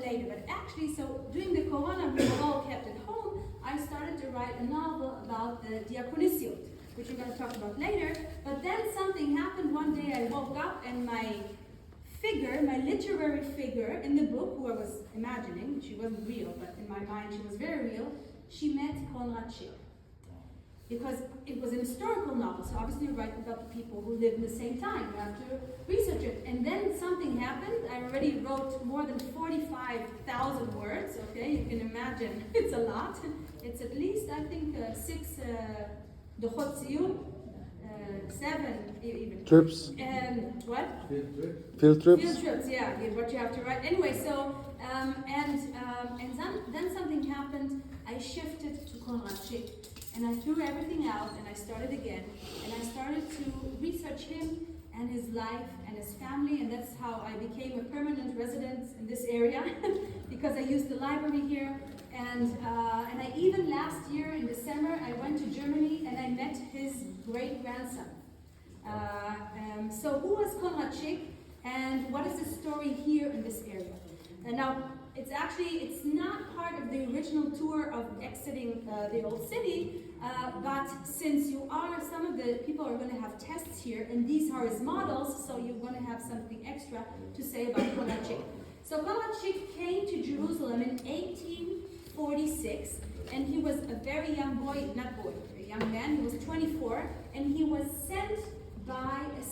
later. But actually, so during the Corona, we were all kept at home, I started to write a novel about the Diakonisiot, which we're going to talk about later. But then something happened. One day I woke up and my figure, my literary figure in the book, who I was imagining, she wasn't real, but in my mind she was very real, she met Conrad Schick. Because it was an historical novel, so obviously you write about the people who lived in the same time. You have to research it. And then something happened. I already wrote more than 45,000 words, okay? You can imagine, it's a lot. It's at least, I think, 6 dochot siyum, 7 even. Trips. What? Field trips. Field trips, yeah, what you have to write. Anyway, so, then something happened. I shifted to Conrad Schick. And I threw everything out and I started again. And I started to research him and his life and his family. And that's how I became a permanent resident in this area because I used the library here. And I even last year in December, I went to Germany and I met his great-grandson. So who was Conrad Schick and what is the story here in this area? And now, it's not part of the original tour of exiting the old city, but since some of the people are going to have tests here, and these are his models, so you're going to have something extra to say about Conrad Schick. So Conrad Schick came to Jerusalem in 1846, and he was a very young boy, a young man, he was 24, and he was sent by a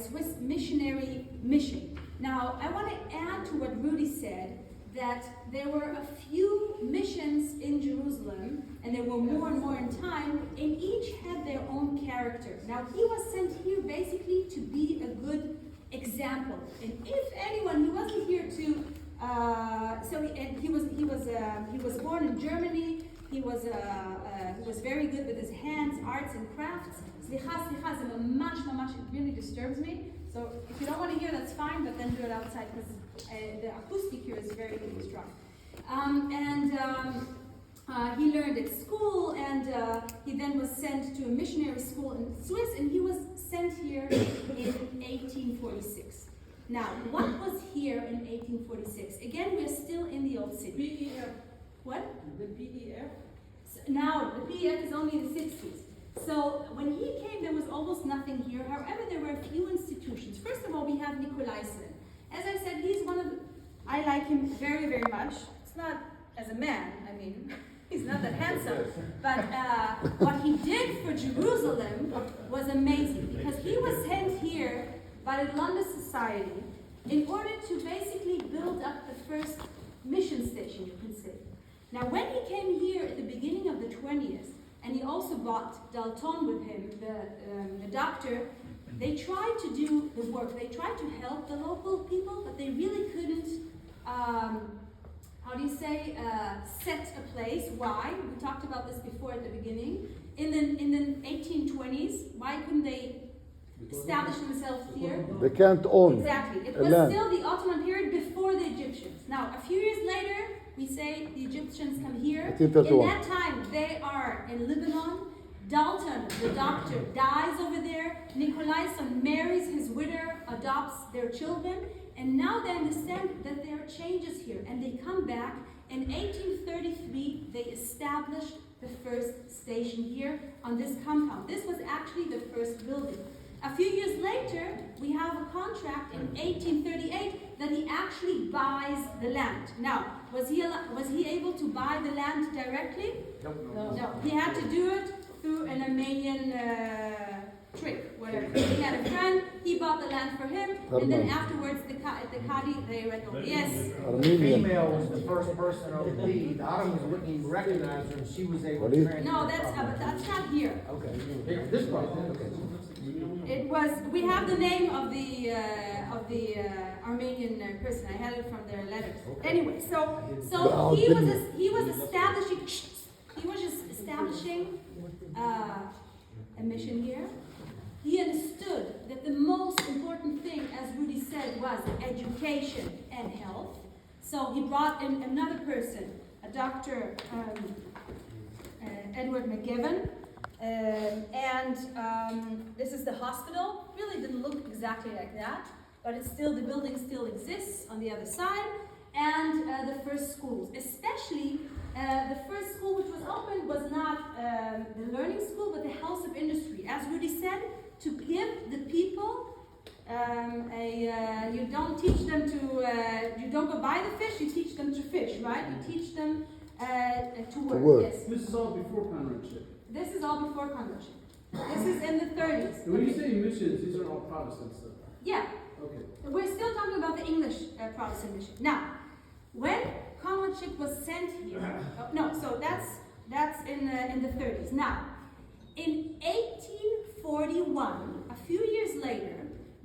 Swiss missionary mission. Now, I want to add to what Rudy said, that there were a few missions in Jerusalem, and there were more and more in time, and each had their own character. Now, he was sent here basically to be a good example. And if anyone, he wasn't here to, he was born in Germany, he was very good with his hands, arts and crafts. Slicha, it really disturbs me. So if you don't want to hear, that's fine, but then do it outside because the acoustic here is very, very strong. He learned at school, and he then was sent to a missionary school in Swiss, and he was sent here in 1846. Now, what was here in 1846? Again, we're still in the old city. PEF. What? The PEF? Now, the PEF is only in the 60s. So when he came, there was almost nothing here. However, there were a few institutions. First of all, we have Nicolaisen. As I said, he's one of the, I like him very, very much. It's not as a man, I mean, he's not that handsome. But what he did for Jerusalem was amazing, because he was sent here by the London Society in order to basically build up the first mission station, you can say. Now, when he came here at the beginning of the 20th, and he also brought Dalton with him, the doctor, they tried to do the work. They tried to help the local people, but they really couldn't, set a place. Why? We talked about this before at the beginning. In the 1820s, why couldn't they establish themselves here? They can't own. Exactly. It was land. still the Ottoman period before the Egyptians. Now, a few years later, we say the Egyptians come here. In that time, they are in Lebanon. Dalton, the doctor, dies over there. Nicolaisen marries his widow, adopts their children, and now they understand that there are changes here, and they come back. In 1833, they established the first station here on this compound. This was actually the first building. A few years later, we have a contract in 1838 that he actually buys the land. Now, was he able to buy the land directly? No. He had to do it through an Armenian trick, whatever. He had a friend, he bought the land for him, and then afterwards the Qadi, they read over. Yes? The female was the first person on the lead. The Ottomans wouldn't even recognize her, and she was able to transfer. No, that's not here. Okay. This part, okay. It was. We have the name of the Armenian person. I had it from their letters. Anyway, so he was establishing a mission here. He understood that the most important thing, as Rudy said, was education and health. So he brought in another person, a Dr. Edward McGibbon. This is the hospital. Really didn't look exactly like that. but it's still, the building still exists on the other side. And the first schools, especially the first school which was opened was not the learning school, but the house of industry. As Rudy said, to give the people you don't teach them to, you don't go buy the fish, you teach them to fish, right? You teach them to work. Yes. This is all before Conrad Schick. This is all before Conrad Schick. This is in the 30s. And when you say missions, these are all Protestants, though. Yeah. Okay. We're still talking about the English Protestant mission. Now, when Conrad Schick was sent here, so that's in the 30s. Now, in 1841, a few years later,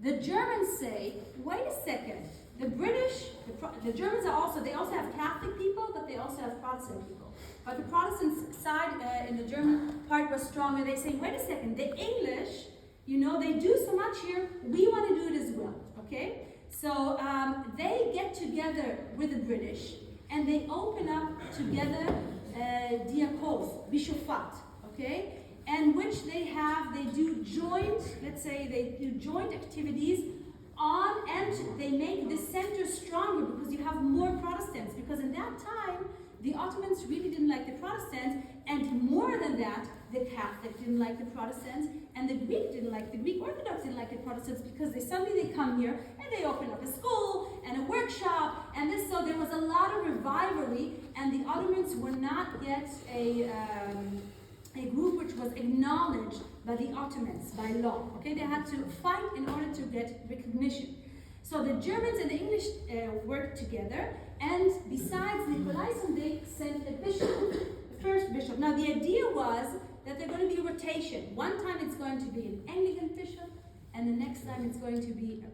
the Germans say, wait a second, the British, the Germans are also, they also have Catholic people, but they also have Protestant people. But the Protestant side in the German part was stronger. They say, wait a second, the English, they do so much here, we want to do it as well, okay? So they get together with the British and they open up together diakos, bishofat, okay? And which they do joint, let's say they do joint activities and they make the center stronger because you have more Protestants. Because in that time, the Ottomans really didn't like the Protestants, and more than that, the Catholic didn't like the Protestants, and the Greek didn't like, the Greek Orthodox didn't like the Protestants because suddenly they come here and they open up a school and a workshop, and so there was a lot of rivalry, and the Ottomans were not yet a group which was acknowledged by the Ottomans by law. Okay, they had to fight in order to get recognition. So the Germans and the English worked together, and besides Nicolaisen, they sent a bishop, the first bishop. Now the idea was that they're going to be a rotation. One time it's going to be an Anglican bishop, and the next time it's going to be a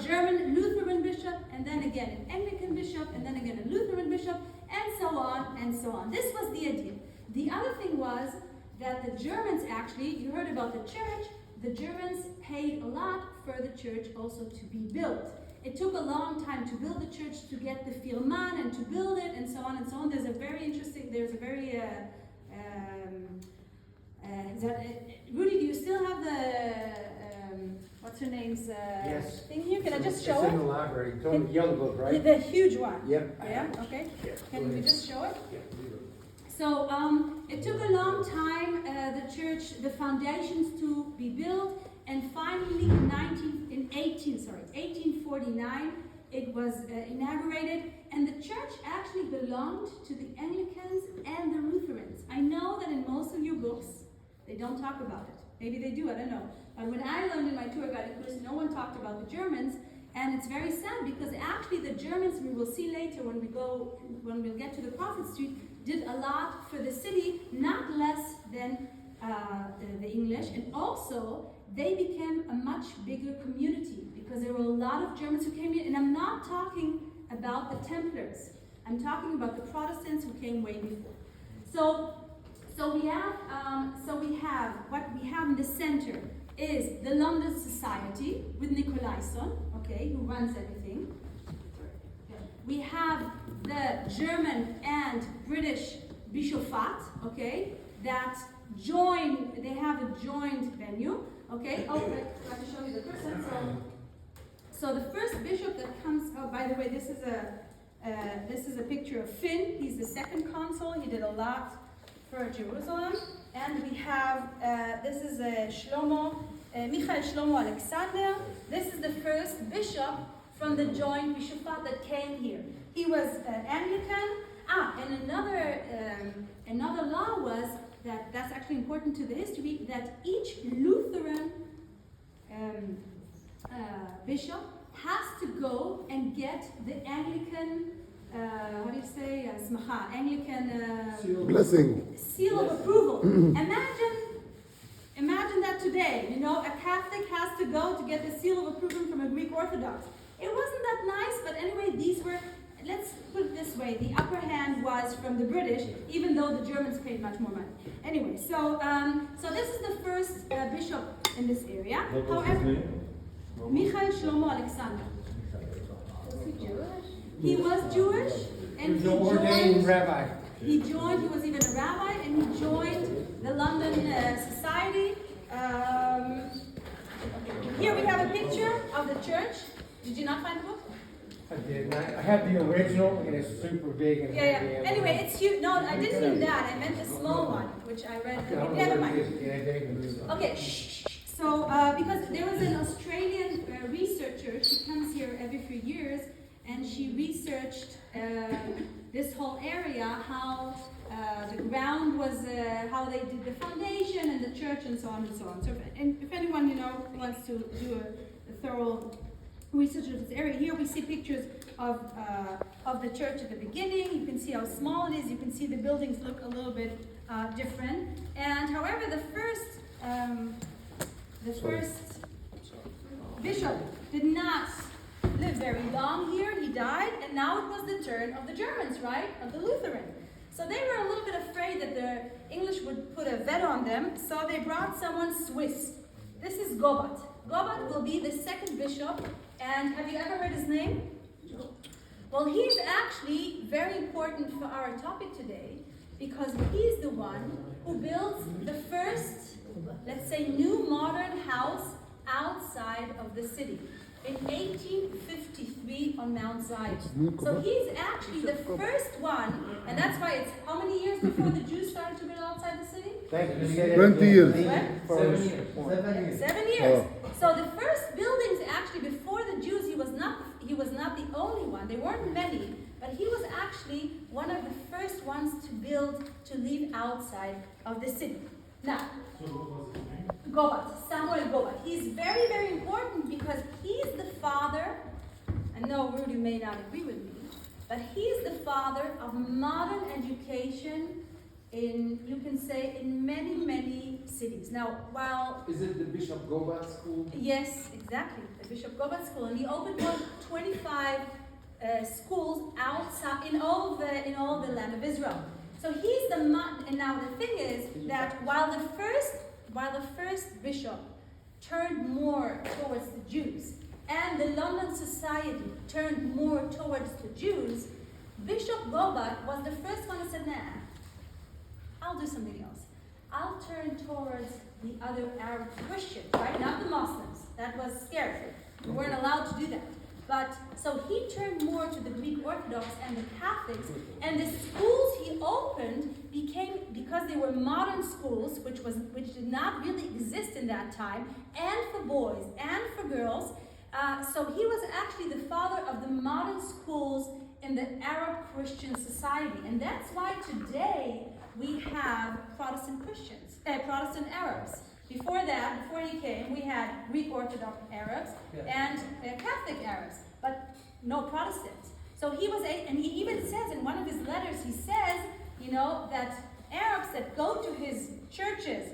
German Lutheran bishop, and then again an Anglican bishop, and then again a Lutheran bishop, and so on and so on. This was the idea. The other thing was that the Germans actually, you heard about the church, the Germans paid a lot for the church also to be built. It took a long time to build the church, to get the firman and to build it, and so on and so on. There's a very, Rudy, do you still have the, what's her name's yes. thing here? Can I just show it's it? in the library. It's on the yellow book, right? The huge one. Yep. Yeah, okay. Can we just show it? Yeah. So it took a long time, the church, the foundations to be built, and finally in 1849 it was inaugurated, and the church actually belonged to the Anglicans and the Lutherans. I know that in most of your books they don't talk about it. Maybe they do, I don't know. But when I learned in my tour guiding course, no one talked about the Germans, and it's very sad because actually the Germans, we will see later when we'll get to the Prophet Street, did a lot for the city, not less than the English, and also they became a much bigger community because there were a lot of Germans who came in, and I'm not talking about the Templars. I'm talking about the Protestants who came way before. So we have what we have in the center is the London Society with Nicolaisen, okay, who runs everything. We have the German and British Bishofat, okay, that they have a joint venue, okay. Oh, I have to show you the person. So the first bishop that comes, oh, by the way, this is a picture of Finn. He's the second consul. He did a lot for Jerusalem. And we have, this is Michael Shlomo Alexander. This is the first bishop from the joint bishopate that came here. He was Anglican. And another law was that's actually important to the history, that each Lutheran bishop has to go and get the Anglican, Anglican blessing, seal of approval. Imagine that today, a Catholic has to go to get the seal of approval from a Greek Orthodox. It wasn't that nice, but anyway, these were, let's put it this way, the upper hand was from the British, even though the Germans paid much more money. Anyway, so this is the first bishop in this area. However, Michael Shlomo Alexander. Was he Jewish? He was Jewish, and he ordained rabbi. He was even a rabbi, and he joined the London Society. Here we have a picture of the church. Did you not find the book? I did. I have the original, and it's super big and Yeah, heavy. yeah. Anyway, it's huge. No, I didn't mean that. I meant the small one, which I read. Never mind. Okay, shh. So, because there was an Australian researcher, she comes here every few years, and she researched this whole area, how the ground was, how they did the foundation and the church and so on and so on. So, if anyone, wants to do a thorough research of this area, here we see pictures of the church at the beginning. You can see how small it is. You can see the buildings look a little bit different. And however, the first bishop did not live very long here. He died, and now it was the turn of the Germans, right? Of the Lutheran. So they were a little bit afraid that the English would put a veto on them, so they brought someone Swiss. This is Gobat. Gobat will be the second bishop, and have you ever heard his name? Well, he's actually very important for our topic today, because he's the one who built the first, let's say, new modern house outside of the city in 1853 on Mount Zion. So he's actually the first one, and that's why it's how many years before the Jews started to build outside the city? 20 years. What? 7 years. So the first buildings actually before the Jews, he was not the only one. There weren't many, but he was actually one of the first ones to build, to live outside of the city. Now, Gobat, Samuel Gobat. He's very, very important because he's the father. I know Rudy may not agree with me, but he's the father of modern education in, you can say, in many, many cities. Now, while... Is it the Bishop Gobat School? Yes, exactly, the Bishop Gobat School. And he opened 25 schools outside, in all the land of Israel. So he's the and now the thing is that while the first bishop turned more towards the Jews, and the London society turned more towards the Jews, Bishop Gobat was the first one who said, nah, I'll do something else. I'll turn towards the other Arab Christians, right? Not the Muslims. That was scary. We weren't allowed to do that. But so he turned more to the Greek Orthodox and the Catholics, and the schools he opened became, because they were modern schools, which did not really exist in that time, and for boys and for girls. So he was actually the father of the modern schools in the Arab Christian society, and that's why today we have Protestant Christians, Protestant Arabs. Before he came, we had Greek Orthodox Arabs and Catholic Arabs, but no Protestants. So he was and he even says in one of his letters, he says, that Arabs that go to his churches,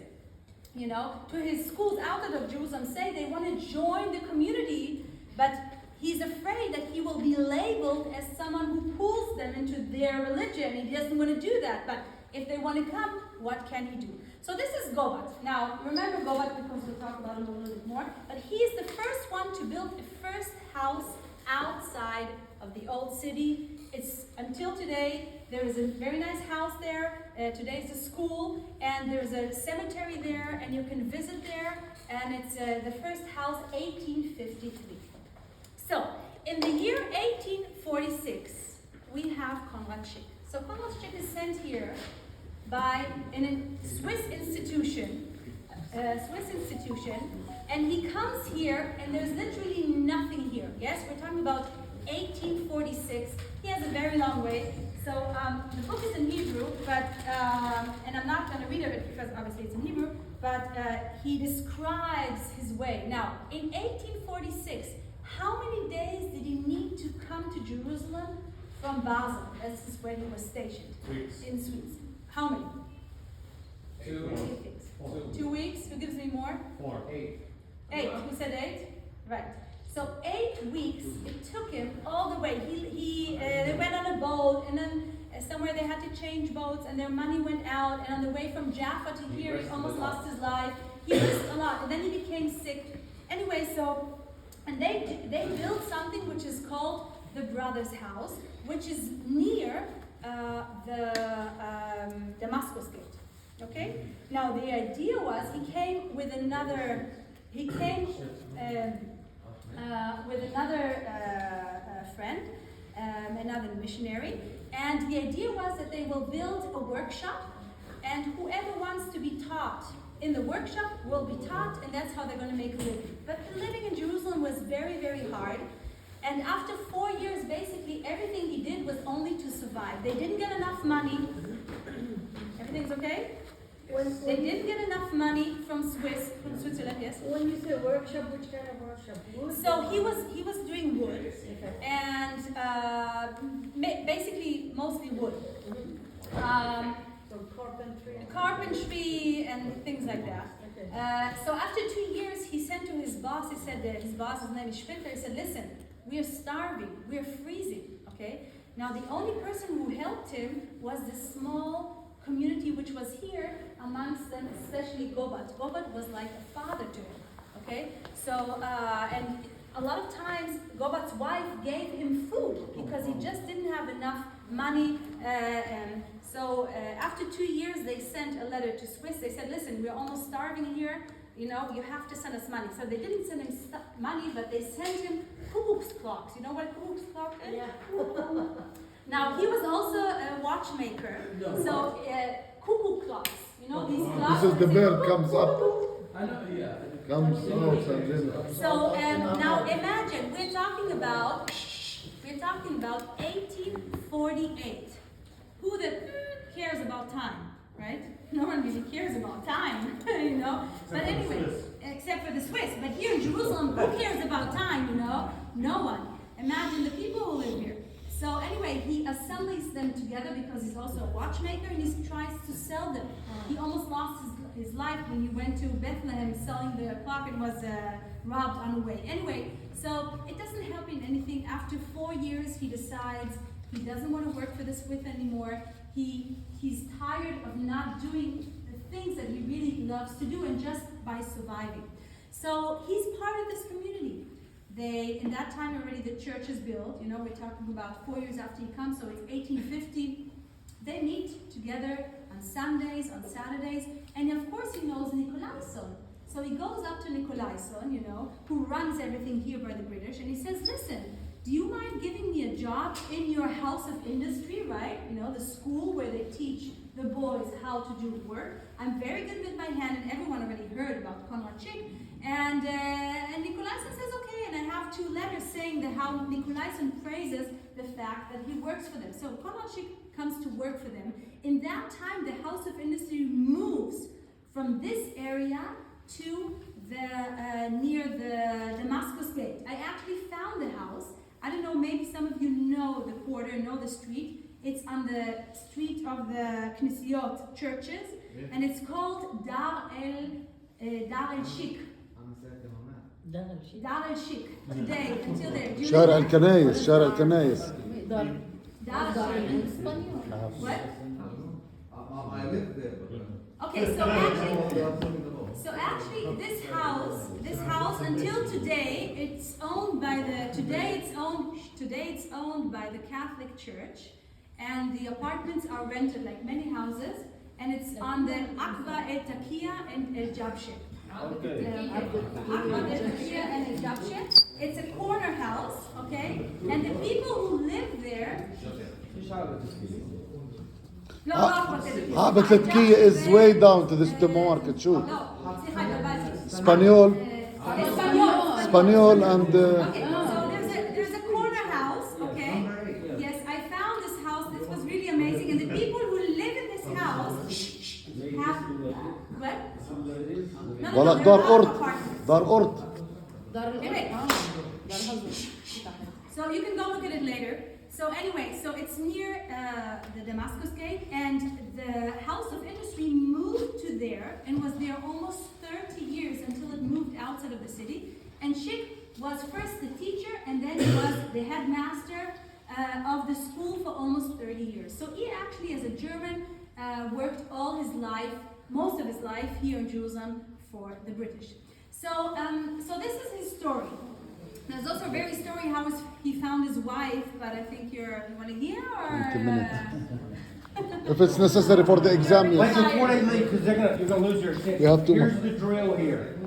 to his schools outside of Jerusalem, say they want to join the community, but he's afraid that he will be labeled as someone who pulls them into their religion. He doesn't want to do that, but if they want to come, what can he do? So this is Gobat. Now, remember Gobat because we'll talk about him a little bit more, but he is the first one to build the first house outside of the old city. It's until today, there is a very nice house there. Today it's a school, and there's a cemetery there, and you can visit there, and it's the first house, 1853. So, in the year 1846, we have Conrad Schick. So Conrad Schick is sent here by a Swiss institution, and he comes here, and there's literally nothing here. Yes, we're talking about 1846. He has a very long way. So the book is in Hebrew, but and I'm not going to read it because obviously it's in Hebrew. But he describes his way. Now, in 1846, how many days did he need to come to Jerusalem from Basel? This is where he was stationed. In Swiss. How many? 2 weeks. 2 weeks. Who gives me more? 4. 8. 8. Who said 8? Right. So 8 weeks it took him all the way. They went on a boat, and then somewhere they had to change boats, and their money went out. And on the way from Jaffa to here, he almost lost his life. He risked a lot, and then he became sick. Anyway, and they built something which is called the Brothers' House, which is near the Damascus Gate. Okay? Now the idea was he came with another he came with another friend, another missionary, and the idea was that they will build a workshop, and whoever wants to be taught in the workshop will be taught, and that's how they're going to make a living. But the living in Jerusalem was very, very hard. And after 4 years, basically everything he did was only to survive. They didn't get enough money. Everything's okay? They didn't get enough money from Switzerland, yes? When you say workshop, which kind of workshop? Wood? So he was doing wood, and basically mostly wood. So Carpentry and things like that. Okay. So after 2 years, he sent to his boss, he said that his boss's name is Schick, he said, listen, we are starving, we are freezing, okay? Now the only person who helped him was this small community which was here amongst them, especially Gobat. Gobat was like a father to him, okay? So, and a lot of times Gobat's wife gave him food because he just didn't have enough money. So after 2 years, they sent a letter to Swiss. They said, listen, we're almost starving here. You know, you have to send us money. So they didn't send him money, but they sent him cuckoo's clocks. You know what a cuckoo's clock is? Yeah. Now, he was also a watchmaker. So cuckoo clocks. You know, these clocks. This is the bird comes up, I know, yeah. comes out, and then. So now imagine, we're talking about 1848. Who cares about time, right? No one really cares about time, you know. But anyway, except for the Swiss. But here in Jerusalem, who cares about time, you know? No one. Imagine the people who live here. So anyway, he assembles them together because he's also a watchmaker, and he tries to sell them. He almost lost his life when he went to Bethlehem selling the clock and was robbed on the way. Anyway, so it doesn't help in anything. After 4 years, he decides he doesn't want to work for the Swiss anymore. He's tired of not doing the things that he really loves to do and just by surviving. So he's part of this community. In that time already the church is built. You know, we're talking about 4 years after he comes, so it's 1850. They meet together on Sundays, on Saturdays, and of course he knows Nicolaison. So he goes up to Nicolaison, you know, who runs everything here by the British, and he says, listen, do you mind giving me a job in your house of industry, right? You know, the school where they teach the boys how to do work. I'm very good with my hand, and everyone already heard about Conrad Schick. And Nicolaison says, okay, and I have 2 letters saying that how Nicolaison praises the fact that he works for them. So Conrad Schick comes to work for them. In that time, the house of industry moves from this area to near the Damascus Gate. I actually found the house. I don't know, maybe some of you know the quarter, know the street. It's on the street of the Knesset churches, and it's called Dar el Shik. Dar el Shik. Today, until there. شارع الكنايس شارع الكنايس. Dar el Shik. What? I live there. Okay, so actually this house until today it's owned by today it's owned by the Catholic Church, and the apartments are rented like many houses, and it's on the Aqba El Taqiya and El Jabshe. Okay. Aqba El Taqiya and El Jabshe. It's a corner house, okay? And the people who live there. No, Aqba El Taqiya is way down to the market. Shoot. Spaniol and. Okay, so there's a corner house, okay? Yes, I found this house. This was really amazing, and the people who live in this house have what? ولا دار أرض. Anyway, so you can go look at it later. So anyway, so it's near the Damascus Gate, and the House of Industry moved to there and was there almost 30 years until it moved outside of the city. And Schick was first the teacher, and then he was the headmaster of the school for almost 30 years. So he actually, as a German, worked all his life, most of his life here in Jerusalem for the British. So, so this is his story. There's also a very story how he found his wife, but I think you want to hear, or? If it's necessary for the exam, Like yes. before they leave, because you're gonna lose your ticket. You have to. Here's the drill here.